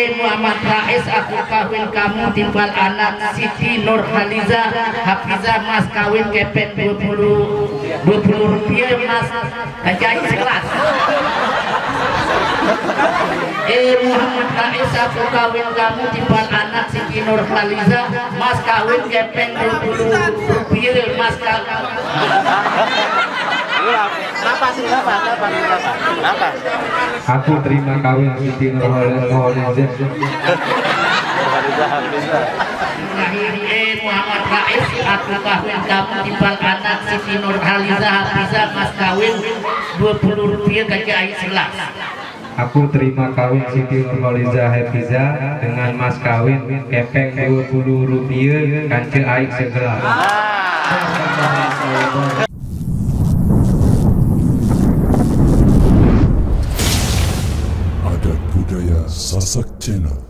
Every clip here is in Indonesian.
Muhammad Rais, aku kawin kamu timbal anak Siti Nurhaliza Hafiza, mas kawin kepet 20 rupiah mas, kajai sekelas. Muhammad Rais, aku kawin kamu timbal anak Siti Nurhaliza, mas kawin kepet 20 rupiah mas kawin. Aku terima kawin Siti Nurhaliza. Muhammad Rais, aku kawin kamu timbal anak Siti Nurhaliza Hafiza, mas kawin 20 rupiah kajai sekelas. Aku terima kawin Siti Nurhaliza Hafiza dengan mas kawin kepeng 20 rupiah kance aik segelas. Adat Budaya Sasak Channel.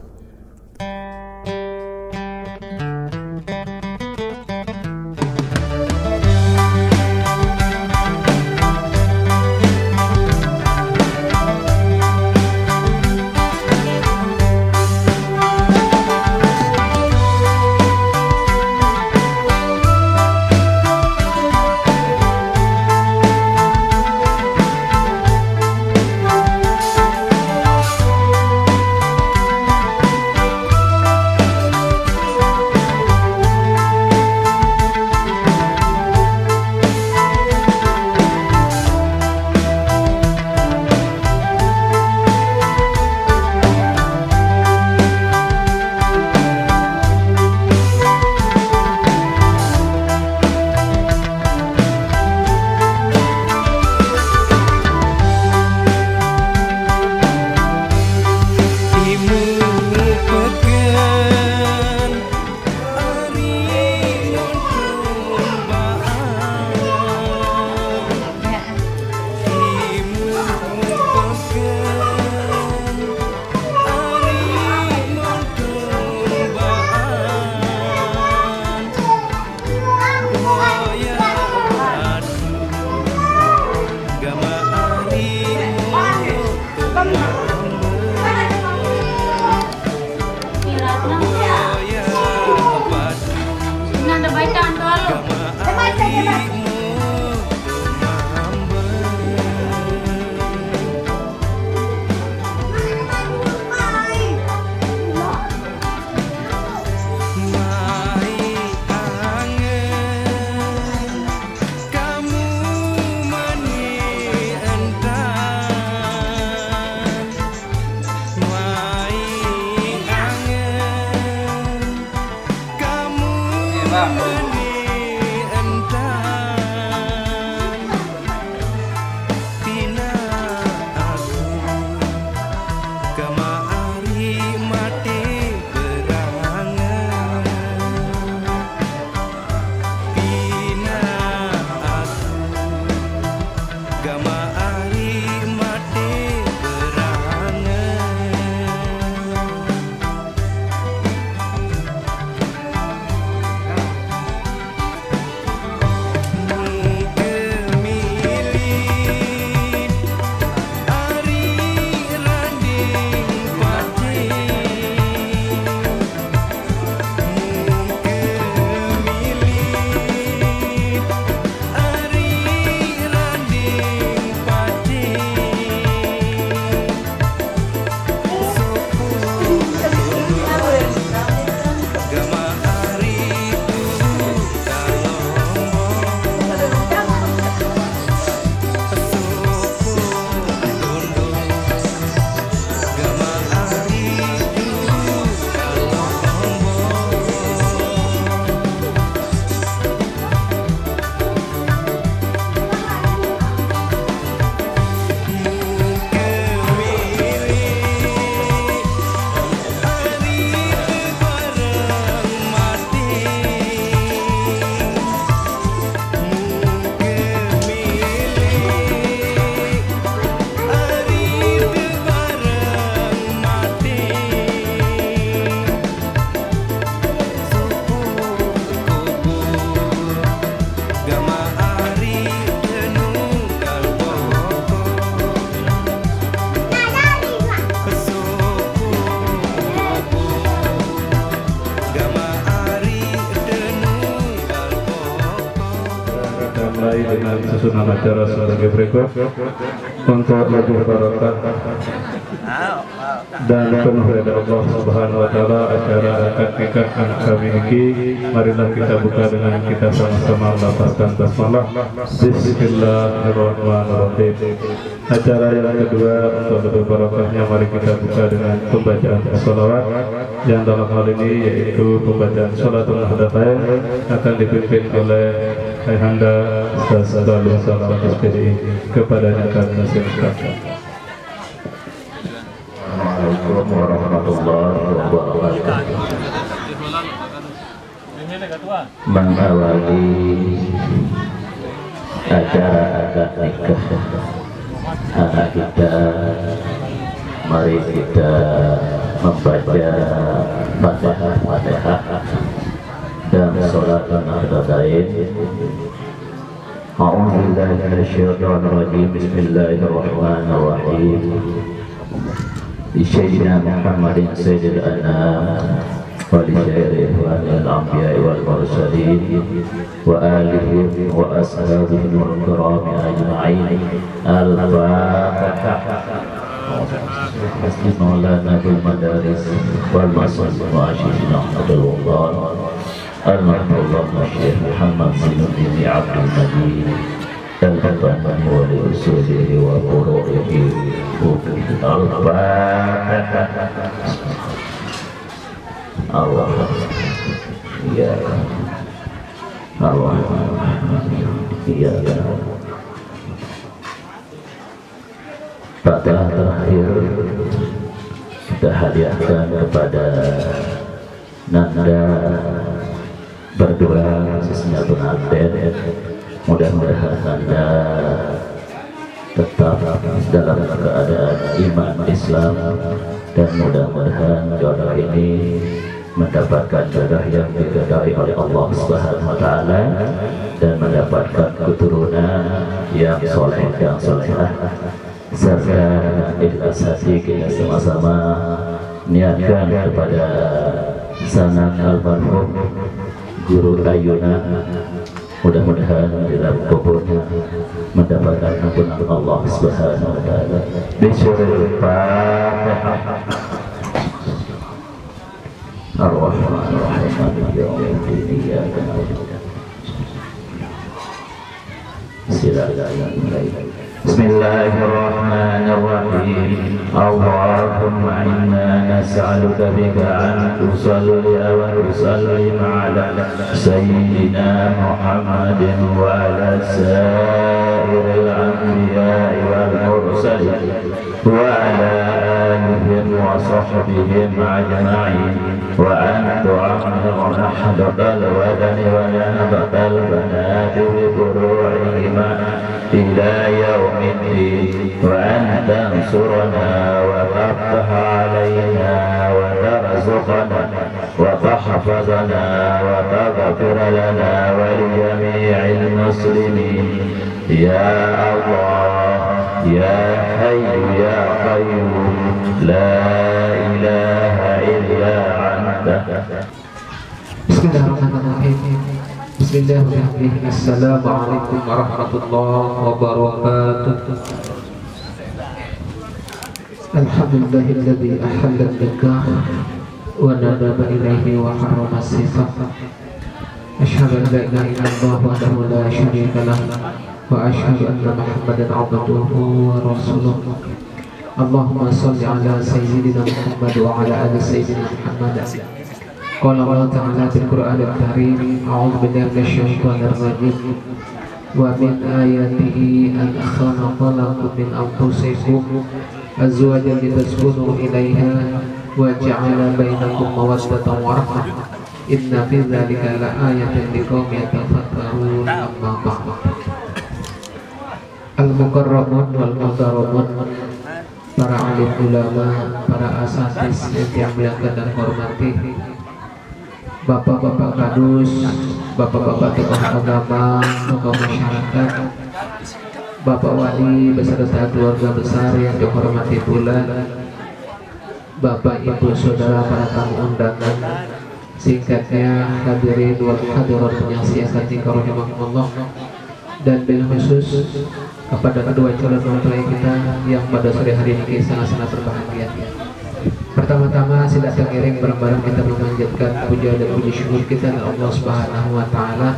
mulai dengan susunan acara sebagai berikut. Untuk lebih barokah dan penuh ridha Allah Subhanahu wa taala acara akad nikah anak kami ini, marilah kita buka dengan kita sama-sama melafazkan basmalah. Bismillahirrahmanirrahim. Acara yang kedua untuk lebih barokahnya, mari kita buka dengan pembacaan sholawat yang dalam hal ini yaitu pembacaan sholatul hadatsyain akan dipimpin oleh Ayahanda Ustaz Dalil Salam SPDI. Kepadanya kami nasihatkan. Assalamualaikum warahmatullahi wabarakatuh. Mengawali acara akad nikah anak kita, mari kita membaca Fatihah dan sholat hadatsyain. A'udzubillahi minasyaitonir rajim. Bismillahirrahmanirrahim. Sayyidina Muhammadin sayyidil anam wa li syairil anbiya'i wal mursalin wa alihi wa ashabihi wal kiram ajma'in. Al-Fatihah. Masjid Maulana bil Madaris wal Masjid Mu'asyid Abdul Wahab Al-Marhum Syekh Muhammad Zainuddin Abdul Majid al-Fatani wa li usulihi wa furu'ihi. Al-Fatihah. Allah ya Allah ya Fatihah terakhir kita hadiahkan kepada Nanda berdua khususnya pengantin. Mudah-mudahan Nanda tetap dalam keadaan iman Islam, dan mudah-mudahan jodoh ini mendapatkan jodoh yang diridhai oleh Allah Subhanahu wa taala dan mendapatkan keturunan yang soleh dan solehah. Serta ikhlas hati kita sama-sama niatkan kepada sanak almarhum Guru Ayuna, mudah-mudahan dalam kuburnya mendapatkan ampunan Allah Subhanahu wa taala. Bismillahirrahmanirrahim. Ar-Rahmanir-Rahim. Maliki yaumiddin. Iyyaka na'budu wa iyyaka nasta'in. Bismillahirrahmanirrahim. Allahumma inna nas'aluka bika an tusalli wa tusallim ala sayyidina Muhammadin wa ala sa'iril anbiya'i wal mursalin wa ala alihim wa sahbihim ajma'in, wa an tu'ammirna hadaqal wadani wa yanabaqal banati bi furu'ihima ila yaumiddin, wa an tansurana wa taftah alaina wa tarzuqana wa tahfazana wa taghfir lana wa li jami'il muslimin. Ya Allah ya hayyu ya qayyum la ilaha illa anta. Bismillahirrahmanirrahim. Bismillahirrahmanirrahim. Assalamualaikum warahmatullahi wabarakatuh. Alhamdulillahilladzi ahalla al-nikah wa nadaba ilayhi wa harrama as-sifah. Asyhadu an la ilaha illallah wahdahu la syarika lah wa asyhadu anna Muhammadan abduhu wa rasuluh. Allahumma shalli ala sayyidina Muhammad wa ala ali sayyidina Muhammad. Qala Allah Ta'ala fil Qur'anil Karim, a'udzu billahi minasyaitonir rajim. Wa min ayatihi an khalaqa lakum min anfusikum azwajan litaskunu ilaiha wa ja'ala bainakum mawaddatan wa rahmah. Inna fi dzalika laayatin liqaumin yatafakkarun. Amma ba'd. Al-mukarramun wal mukarramun, para alim ulama, para asatidz yang dimuliakan dan hormati, bapak-bapak kadus, bapak-bapak tokoh agama, tokoh masyarakat, bapak wali beserta keluarga besar yang dihormati pula, bapak ibu saudara para tamu undangan, singkatnya hadirin wal hadirat yang siasati rahimahumullah. dan bil khusus kepada kedua calon mempelai kita yang pada sore hari ini sangat-sangat berbahagia. Pertama-tama tidak terkiring bareng-bareng kita memanjatkan puja dan puji syukur kita kepada Allah Subhanahu wa taala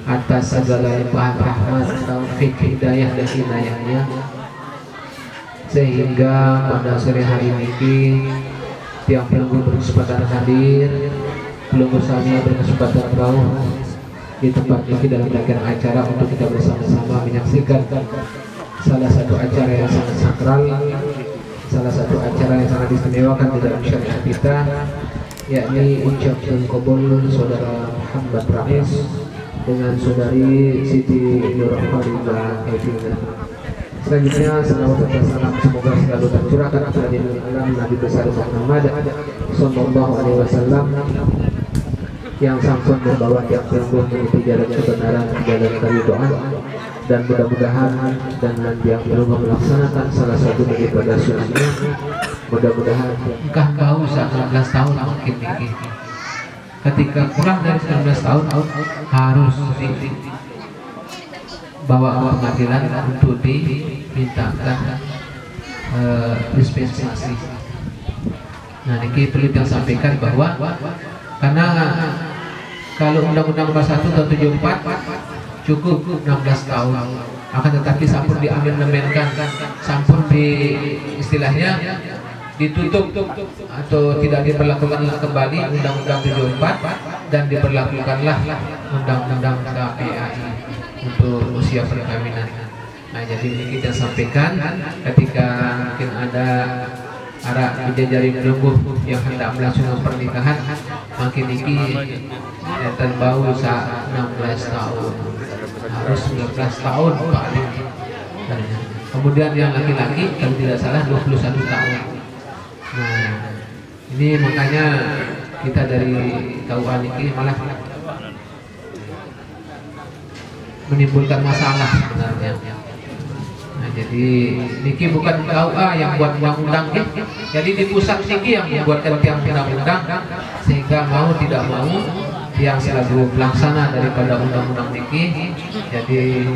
atas segala limpahan rahmat, taufik, hidayah dan inayahnya, sehingga pada sore hari ini tiang pelunggu berkesempatan hadir, pelunggu sami berkesempatan rawuh di tempat ini dalam rangkaian acara untuk kita bersama-sama menyaksikan salah satu acara yang sangat sakral, salah satu acara yang sangat diistimewakan di dalam syariat kita, yakni ucapan qabul saudara Muhammad Rais dengan saudari Siti Nur Khaliza. Selanjutnya salawat dan salam semoga selalu tercurahkan kepada alam Nabi besar Muhammad sallallahu alaihi wasallam yang sampun membawa tiap pelunggu menuju jalan kebenaran, jalan keridhaan, dan mudah-mudahan dengan tiap pelunggu melaksanakan salah satu daripada sunnahnya, mudah-mudahan Kah bau 19 tahun mungkin ini. Ketika kurang dari 19 tahun harus bawa ke pengadilan untuk dimintakan dispensasi. Nah, ini perlu kita sampaikan bahwa karena kalau Undang-Undang 41 tahun 74 cukup 16 tahun, akan tetapi sampun diamendemenkan, sampun di istilahnya ditutup atau tidak diberlakukan kembali Undang-Undang 74 dan diberlakukanlah Undang-Undang KPAI untuk usia perkawinan. Nah, jadi ini kita sampaikan ketika mungkin ada arah bidadari menunggu yang hendak melangsungkan pernikahan, makin iki terbau 16 tahun, harus 19 tahun paling. Kemudian yang laki-laki kalau tidak salah 21 tahun. Nah, ini makanya kita dari KUA ini malah menimbulkan masalah sebenarnya. Nah, jadi niki bukan KUA yang buat undang-undang, jadi di pusat niki yang membuatkan tiang undang-undang, sehingga mau tidak mau yang selalu pelaksana daripada undang-undang niki, jadi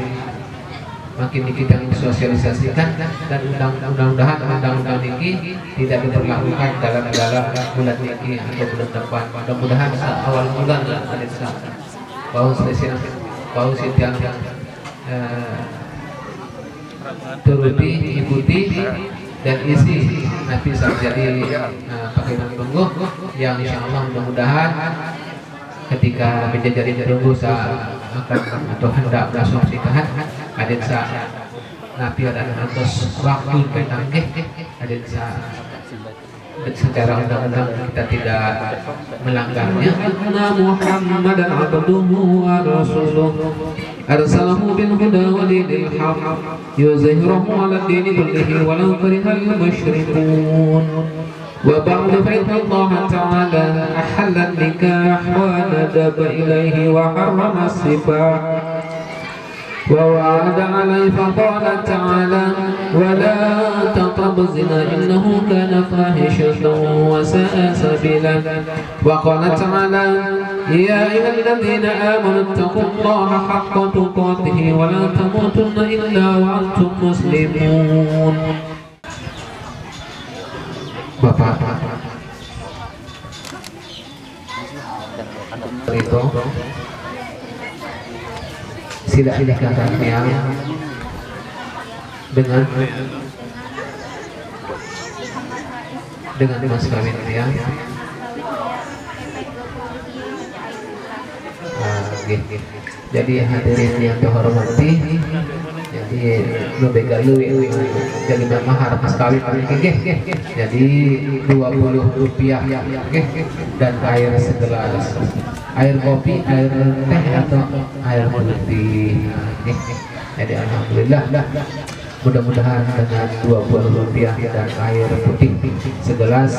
makin niki kita sosialisasikan dan mudah-mudahan undang-undang niki tidak diberlakukan dalam bulan niki atau bulan depan. Mudah-mudahan awal bulan ada bahwa spesial bahwa setiap turuti, ikuti dan isi Nabi jadi pakaian tunggu yang insya Allah mudah-mudahan ketika menjadi tunggu akan atau hendak berlangsung pernikahan ada Nabi ada atas waktu penanggih ada secara undang-undang kita tidak melanggarnya. Muhammadan abduhu wa rasuluhu arsalahu bil huda wa dinil haq yuzhiruhu 'ala ad-din kullihi walau karihal musyrikun. Wa ba'du fa inna Allah ta'ala ahalla an-nikah wa nadaba ilayhi wa harrama as-sifah ووعد عليه فقال تعالى ولا تقربوا الزنا إنه كان فاحشة وساء سبيلا وقال تعالى يا أيها الذين آمنوا اتقوا الله حق تقاته ولا تموتن إلا وأنتم مسلمون. Bapak itu tidak dikatakan yang dengan mas kawin yang jadi hadirin yang terhormati, jadi begalu jadi mahar mas kawin jadi Rp20 dan air segelas, air kopi, air teh atau air putih. Jadi alhamdulillah mudah-mudahan dengan Rp20 dan air putih segelas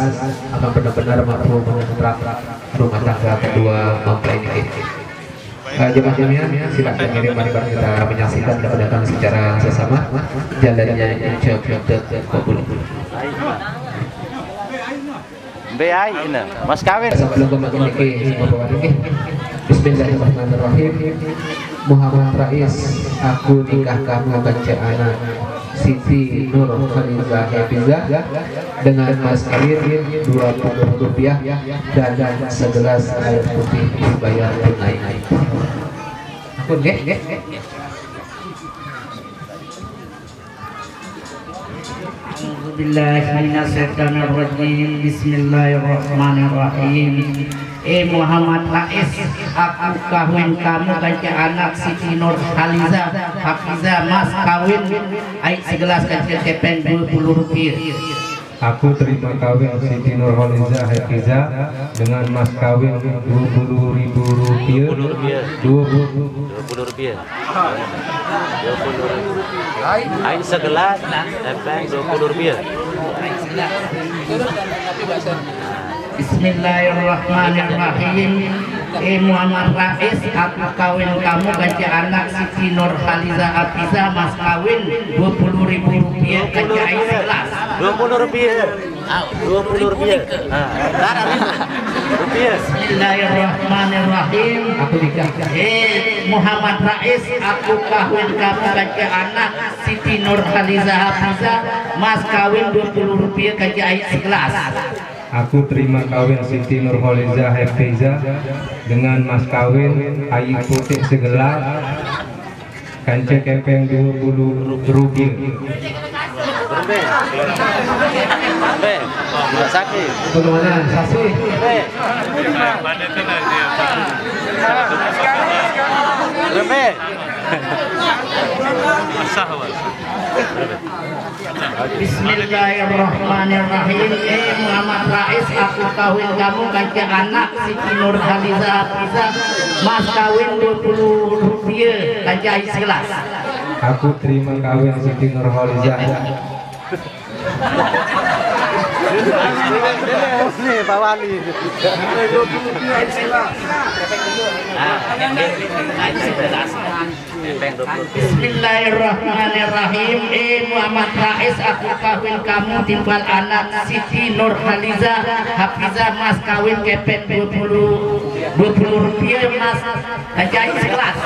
akan benar-benar mampu menentrak rumah tangga kedua mempelai ini. Jemaah silakan kirim mari kita menyaksikan dan mendatang secara sesama jalannya ijab kabul. BI ini Mas kawin sebelum kemarin ini Bismillahirrahmanirrahim. Muhammad Rais, aku nikah kamu baca anak Siti Nur Khaliza Hafizah dengan mas kawin Rp20 dan segelas air putih dibayar tunai. Aku nggih. Bismillahirrahmanirrahim. Bismillahirrahmanirrahim. Muhammad Rais, aku kawin kamu baca anak Siti Nur Khaliza Hafizah mas kawin air segelas kancil kepeng Rp20. Aku terima kawin Siti Nur Khaliza Hafizah dengan mas kawin Rp20.000. Rp20. Air segelas kepeng Rp20. Bismillahirrahmanirrahim. Muhammad Rais, aku kawin kamu baca anak Siti Nur Khaliza Hafizah mas kawin Rp20.000 kaca air segelas. Rp20. Bismillahirrahmanirrahim. Aku nikah. Muhammad Rais, aku kawin kamu baca anak Siti Nur Khaliza Hafizah mas kawin Rp20 kaca air segelas. Aku terima kawin Siti Nur Khaliza Hafizah dengan mas kawin air putih segelas kancil kepeng Rp20. Sakit. Bagaimana saksi? Bismillahirrahmanirrahim. Muhammad Rais, aku kawin kamu baca anak Siti Nur Khaliza Hafizah mas kawin Rp20 kaca air segelas. Aku terima kawin Siti Nur Khaliza Bismillahirrahmanirrahim. Muhammad Rais, aku kawin kamu timbal anak Siti Nur Khaliza Hafizah mas kawin kepeng Rp20 mas kaca air segelas.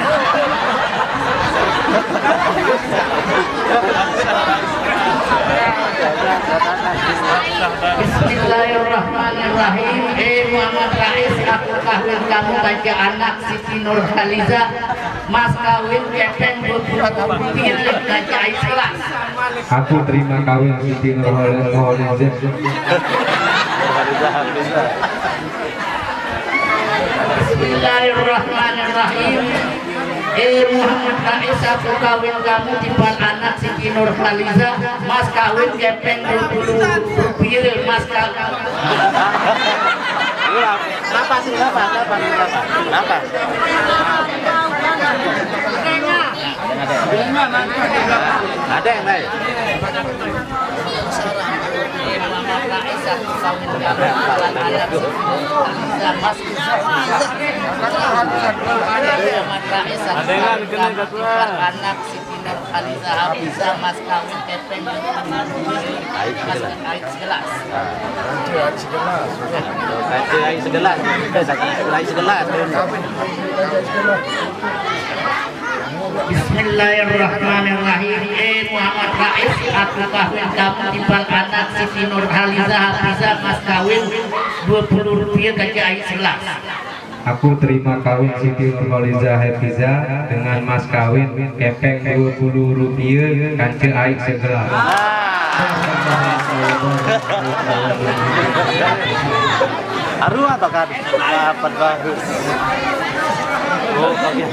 Bismillahirrahmanirrahim. Muhammad Rais, aku kawin kamu baca anak Siti Nur Khaliza mas kawin kepeng Rp20 kaca air segelas. Aku terima kawin Siti Nur Khaliza. Bismillahirrahmanirrahim. Muhammad Rais, aku kawin kamu timbal anak Siti Nur Khaliza mas kawin kepeng Rp20 mas kawin. Kenapa sih? Kenapa? Ada yang lain. Muhammad Rais, aku kawin kamu timbal anak Siti Nur Khaliza mas anak Siti Nur Khaliza Hafizah mas kawin kepeng air segelas. Air segelas. Bismillahirrahmanirrahim. Muhammad Rais, aku kawin kamu timbal anak Siti Nur Khaliza Hafizah mas kawin Rp20 kaca air segelas. Aku terima kawin Siti Nur Khaliza Hafizah dengan mas kawin kepeng Rp20 kancil air segelas. Haru atau kan? Apa bagus? Oh, oke.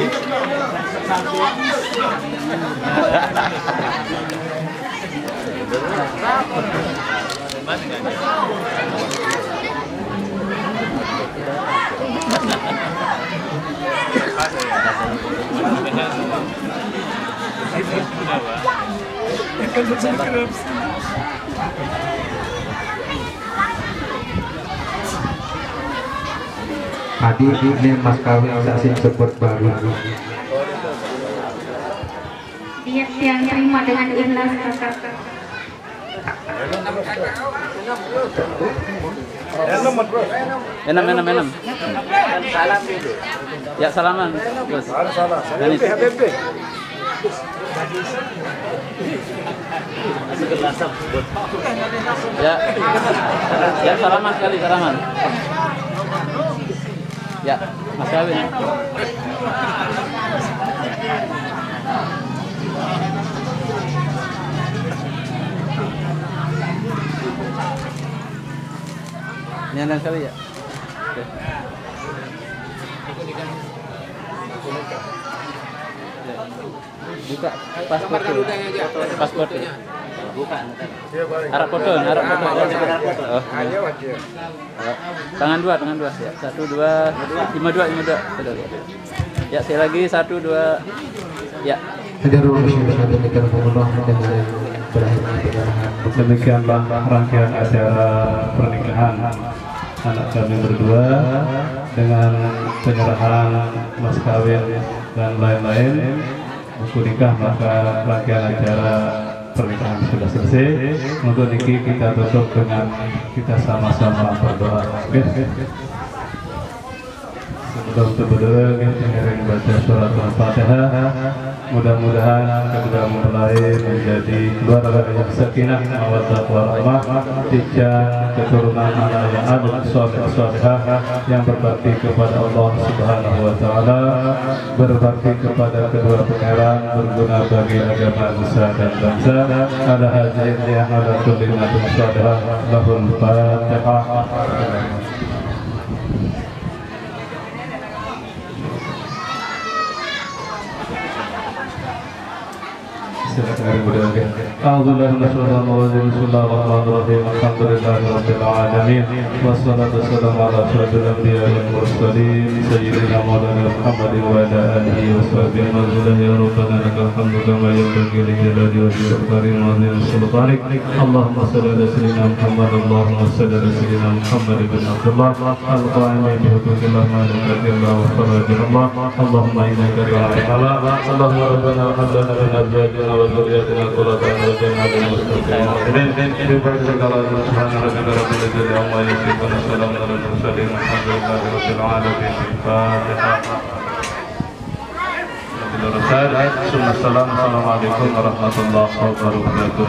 Adik ini mas kawin saksi sebut baru. Dia yang terima dengan ikhlas kakak. Enam. Salam dulu. Ya salaman. Terus. Ya salaman sekali salaman. Ya Mas Kawin. Nyanyi sekali ya. Oke. Buka paspor dulu. Paspor dulu. Buka. Harap foto. Oh. Tangan dua ya. 1 2 52. Ya, sekali lagi 1 2. Ya. Demikianlah rangkaian acara pernikahan anak kami berdua dengan penyerahan mas kawin dan lain-lain buku nikah, maka rangkaian acara pernikahan sudah selesai. Untuk niki kita tutup dengan kita sama-sama berdoa. Sebelum berdoa kita baca surat Al-Fatihah. Mudah-mudahan kedua mempelai menjadi keluarga yang sakinah, mawaddah warahmah, dijadikan keturunan anak yang adil, saleh-salehah, yang berbakti kepada Allah Subhanahu wa taala, berbakti kepada kedua pangeran, berguna bagi agama nusa dan bangsa. Ala hadirin yang ala kulli nabi salihah, lahul Fatihah. Alhamdulillah Bismillahirrahmanirrahim. Alhamdulillahirabbil alamin. Wassalatu wassalamu ala asyrofil anbiya'i wal mursalin sayyidina Maulana Muhammadin wa ala alihi washabihi wa ya rabbana lakal hamdu kama yanbaghi li jalali wajhika karim wa azim sultanik. Allahumma shalli ala sayyidina Muhammad. Allahumma shalli ala sayyidina Muhammad ibn Abdullah al-qa'im bi huquqillah ma lakillah wa farajillah. Allahumma innaka ta'ala. Allahumma rabbana hab lana min azwajina wa dhurriyyatina qurrata a'yun waj'alna lil muttaqin Assalamualaikum warahmatullahi wabarakatuh.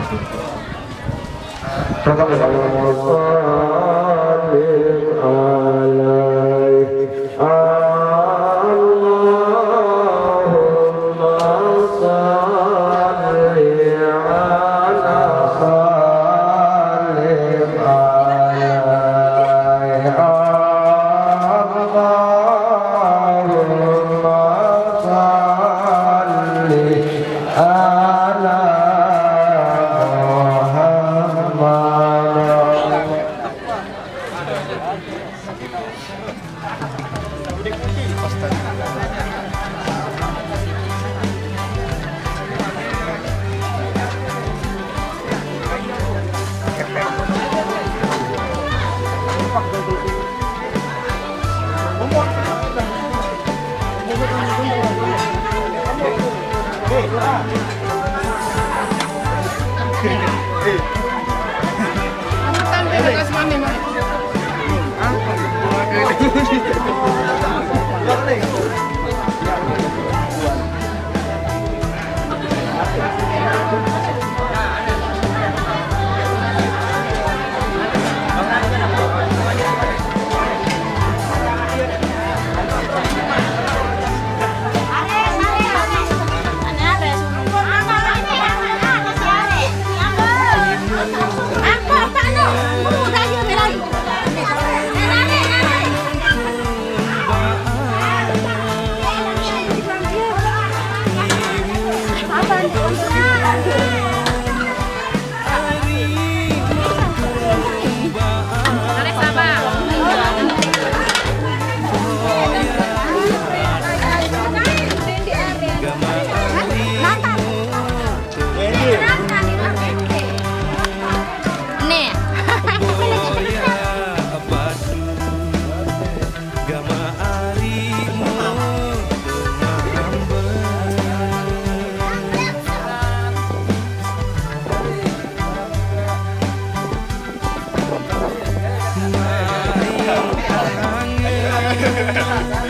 Terima